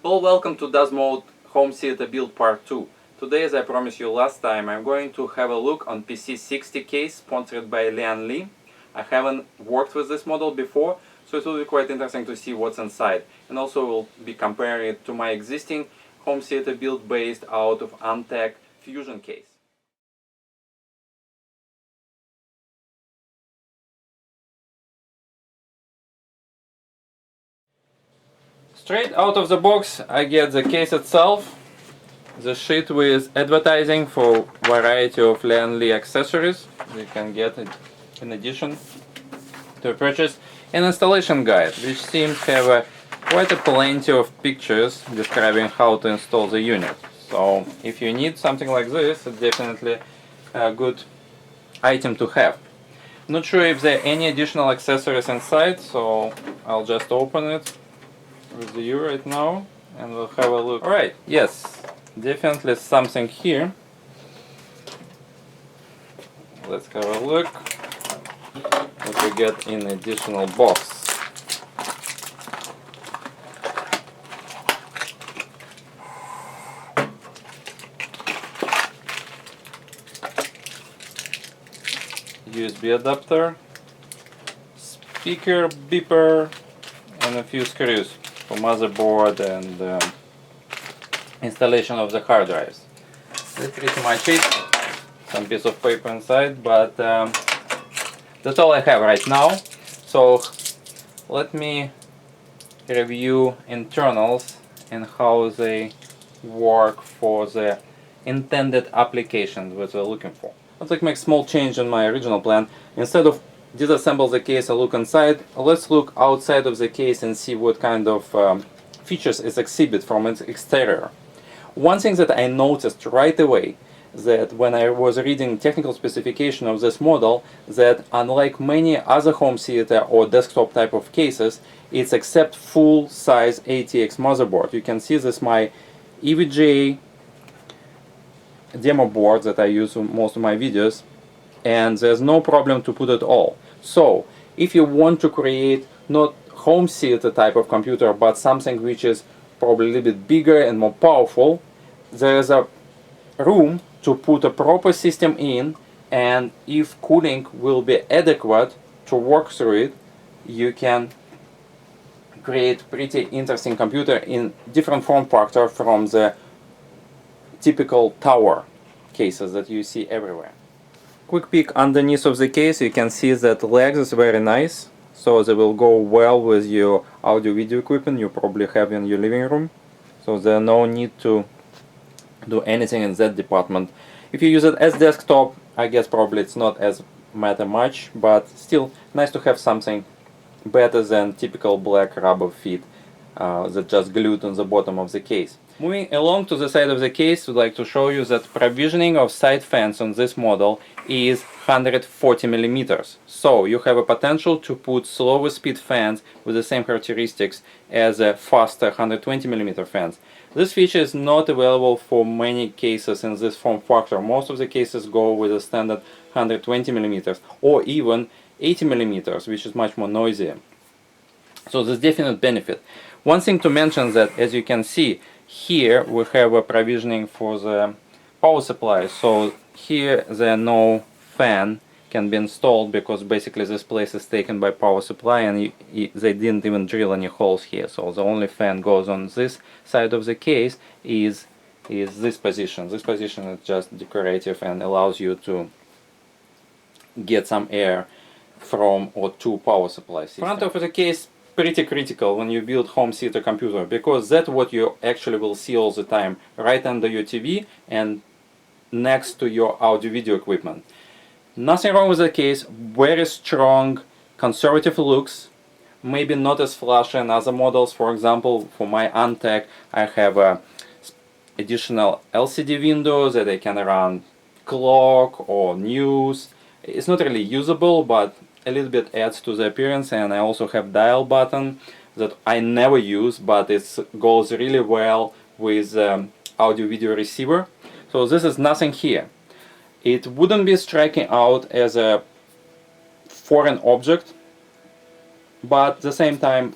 Well, welcome to DazMode Home Theater Build Part 2. Today, as I promised you last time, I'm going to have a look on PC-C60 case sponsored by Lian. I haven't worked with this model before, so it will be quite interesting to see what's inside. And also we'll be comparing it to my existing home theater build based out of Untitled Fusion case. Straight out of the box, I get the case itself, the sheet with advertising for variety of Lian accessories you can get it in addition to purchase, an installation guide which seems to have quite a plenty of pictures describing how to install the unit. So if you need something like this, it's definitely a good item to have. Not sure if there are any additional accessories inside, so I'll just open it with you right now and we'll have a look. Alright, yes, definitely something here. Let's have a look what we get in additional box. USB adapter, speaker, beeper, and a few screws for motherboard and installation of the hard drives. That's pretty much it. Some piece of paper inside, but that's all I have right now. So let me review internals and how they work for the intended applications that we're looking for. Let's make a small change in my original plan. Instead of disassemble the case and look inside, let's look outside of the case and see what kind of features it exhibits from its exterior. One thing that I noticed right away, that when I was reading technical specification of this model, that unlike many other home theater or desktop type of cases, it's accept full-size ATX motherboard. You can see this my EVGA demo board that I use in most of my videos, and there's no problem to put it all. So if you want to create not home theater type of computer but something which is probably a little bit bigger and more powerful, there's a room to put a proper system in, and if cooling will be adequate to work through it, you can create pretty interesting computer in different form factor from the typical tower cases that you see everywhere. Quick peek underneath of the case, you can see that legs is very nice, so they will go well with your audio video equipment you probably have in your living room, so there's no need to do anything in that department. If you use it as desktop, I guess probably it's not as matter much, but still nice to have something better than typical black rubber feet that just glued on the bottom of the case. Moving along to the side of the case, we'd like to show you that provisioning of side fans on this model is 140 millimeters. So you have a potential to put slower speed fans with the same characteristics as a faster 120 millimeter fans. This feature is not available for many cases in this form factor. Most of the cases go with a standard 120 millimeters or even 80 millimeters, which is much more noisier. So there's definite benefit. One thing to mention that, as you can see, here we have a provisioning for the power supply. So here there no fan can be installed because basically this place is taken by power supply, and they didn't even drill any holes here. So the only fan goes on this side of the case is this position. This position is just decorative and allows you to get some air from or to power supply system. Front of the case pretty critical when you build home theater computer, because that's what you actually will see all the time, right under your TV and next to your audio video equipment. Nothing wrong with the case, very strong conservative looks, maybe not as flashy as other models. For example, for my Antec I have additional LCD windows that I can run clock or news. It's not really usable, but a little bit adds to the appearance. And I also have dial button that I never use, but it goes really well with audio video receiver. So this is nothing here. It wouldn't be striking out as a foreign object, but at the same time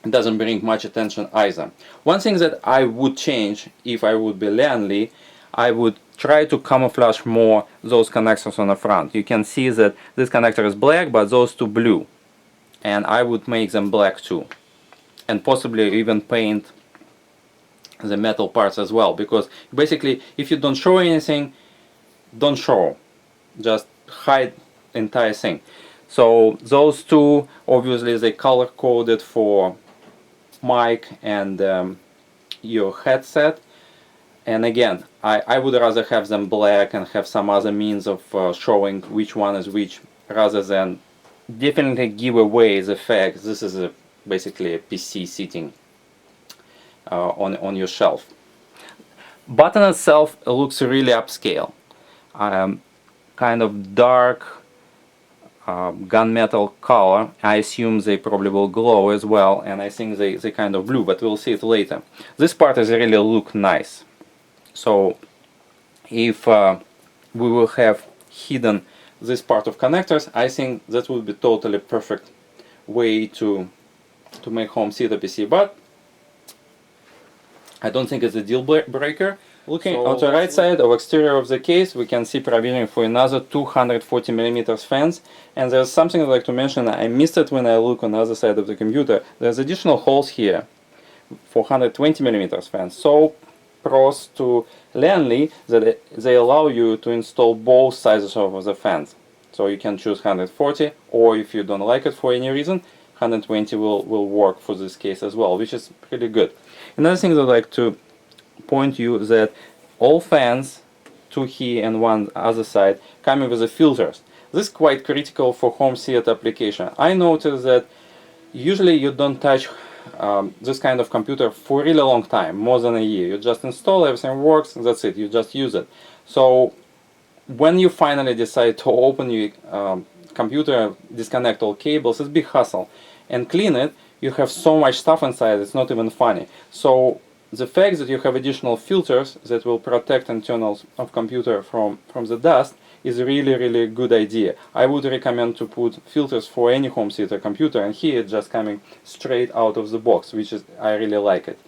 It doesn't bring much attention either. One thing that I would change if I would be Lian, I would try to camouflage more those connectors on the front. You can see that this connector is black, but those two blue. And I would make them black too. And possibly even paint the metal parts as well. Because basically, if you don't show anything, don't show. Just hide the entire thing. So those two, obviously they color coded for mic and your headset. And again, I would rather have them black and have some other means of showing which one is which, rather than definitely give away the fact this is basically a PC sitting on your shelf. Button itself looks really upscale. Kind of dark gunmetal color. I assume they probably will glow as well, and I think they kind of blue, but we'll see it later. This part is really look nice. So if we will have hidden this part of connectors, I think that would be totally perfect way to make home theater PC, but I don't think it's a deal breaker. Looking on the right side of exterior of the case, we can see provisioning for another 240mm fans, and there's something I'd like to mention. I missed it when I look on the other side of the computer. There's additional holes here for 120mm fans. So pros to Lian that they allow you to install both sizes of the fans. So you can choose 140, or if you don't like it for any reason, 120 will work for this case as well, which is pretty good. Another thing I'd like to point you that all fans, two here and one other side, coming with the filters. This is quite critical for home theater application. I noticed that usually you don't touch this kind of computer for a really long time, more than a year. You just install, everything works, and that's it, you just use it. So when you finally decide to open your computer, disconnect all cables, it's a big hassle. And clean it, you have so much stuff inside, it's not even funny. So the fact that you have additional filters that will protect internals of computer from the dust is really a good idea. I would recommend to put filters for any home theater computer, and here it's just coming straight out of the box, which is, I really like it.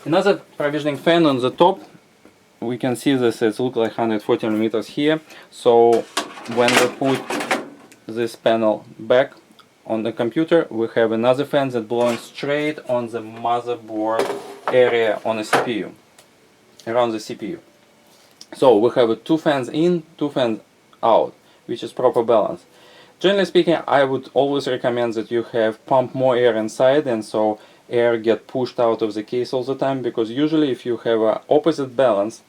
Another provisioning fan on the top, we can see this, it looks like 140mm here. So when we put this panel back on the computer, we have another fan that blows straight on the motherboard area on the CPU, around the CPU. So we have two fans in, two fans out, which is proper balance. Generally speaking, I would always recommend that you have pump more air inside, and so air get pushed out of the case all the time, because usually if you have a opposite balance,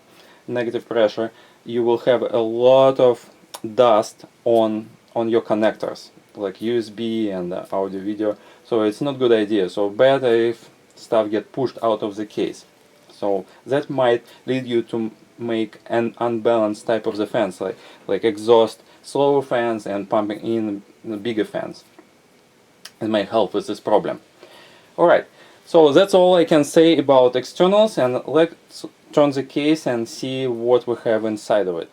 negative pressure, you will have a lot of dust on your connectors, like USB and audio video. So it's not good idea. So better if stuff get pushed out of the case. So that might lead you to make an unbalanced type of the fans, like exhaust slower fans and pumping in the bigger fans. It might help with this problem. Alright, so that's all I can say about externals, and let's turn the case and see what we have inside of it.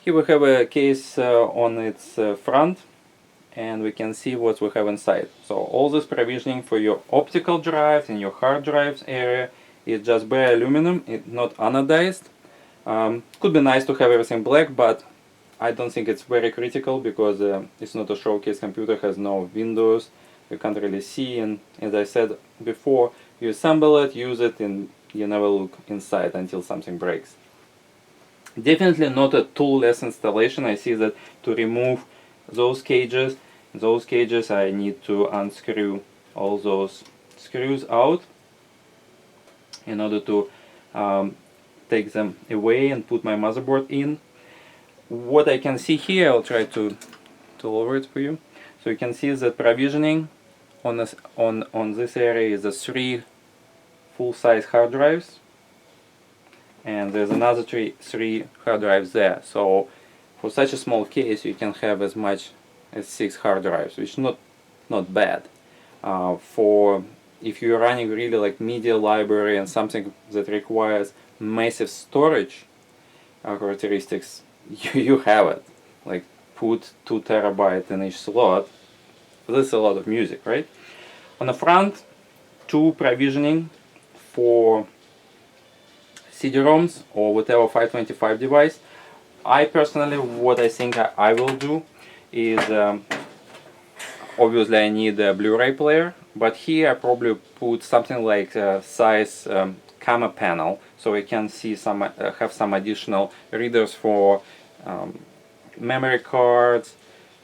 Here we have a case on its front, and we can see what we have inside. So all this provisioning for your optical drives and your hard drives area is just bare aluminum, it's not anodized. Could be nice to have everything black, but I don't think it's very critical, because it's not a showcase computer, has no windows, you can't really see, and as I said before, you assemble it, use it, and you never look inside until something breaks. Definitely not a toolless installation. I see that to remove those cages I need to unscrew all those screws out in order to take them away and put my motherboard in. What I can see here, I'll try to lower it for you. So you can see that provisioning on this area is the 3 full-size hard drives, and there's another three hard drives there. So for such a small case, you can have as much as 6 hard drives, which is not bad. For if you're running really like media library and something that requires massive storage characteristics, you have it. Like put 2 terabytes in each slot. This is a lot of music, right? On the front, two provisioning for CD-ROMs or whatever 525 device. I personally, what I think I will do is, obviously I need a Blu-ray player, but here I probably put something like size camera panel, so I can see some, have some additional readers for memory cards,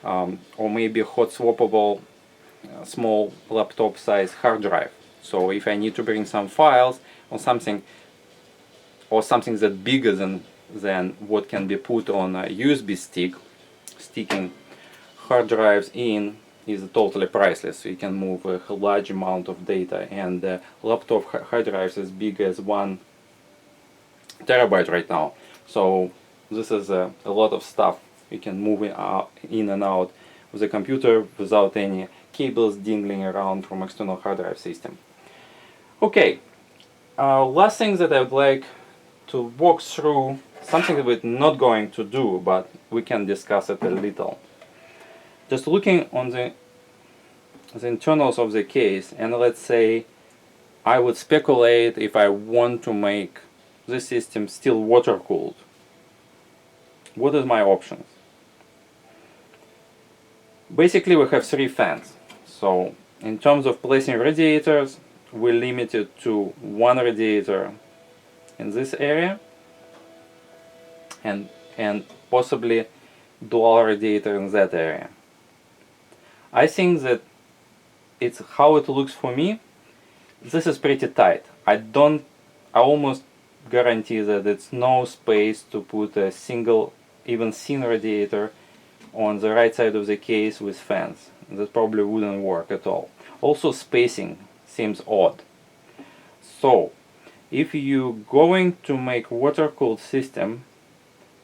or maybe hot swappable small laptop size hard drive. So if I need to bring some files or something that bigger than what can be put on a USB stick, sticking hard drives in is totally priceless. So you can move a large amount of data, and laptop hard drives as big as 1 terabyte right now. So this is a lot of stuff you can move in and out with the computer without any cables dangling around from external hard drive system. Okay, last thing that I would like to walk through, something that we're not going to do, but we can discuss it a little. Just looking on the internals of the case, and let's say I would speculate if I want to make this system still water cooled. What is my options? Basically we have 3 fans. So in terms of placing radiators, we're limited to 1 radiator in this area and possibly dual radiator in that area. I think that it's how it looks for me. This is pretty tight. I almost guarantee that it's no space to put a single, even thin radiator on the right side of the case with fans. That probably wouldn't work at all. Also spacing seems odd. So if you're going to make water-cooled system,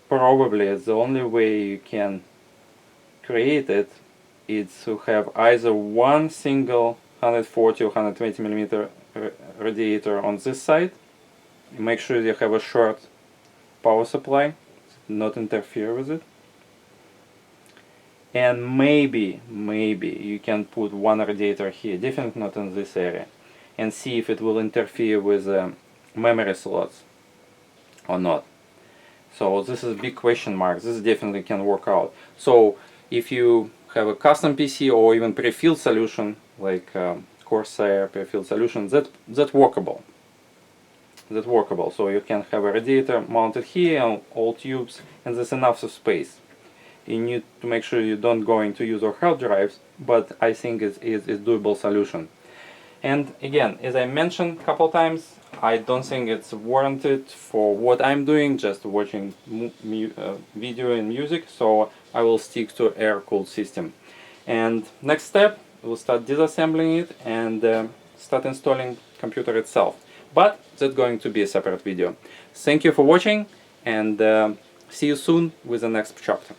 probably the only way you can create it is to have either one single 140 or 120 millimeter radiator on this side. Make sure you have a short power supply, not interfere with it. And maybe you can put 1 radiator here, definitely not in this area, and see if it will interfere with memory slots or not. So this is a big question mark. This definitely can work out. So if you have a custom PC or even pre-filled solution like Corsair pre-filled solution, that's workable. That's workable. So you can have a radiator mounted here on all tubes, and there's enough of space. You need to make sure you don't go into use your hard drives, but I think it's a doable solution. And again, as I mentioned a couple times, I don't think it's warranted for what I'm doing, just watching video and music, so I will stick to air-cooled system. And next step, we'll start disassembling it and start installing computer itself. But that's going to be a separate video. Thank you for watching, and see you soon with the next chapter.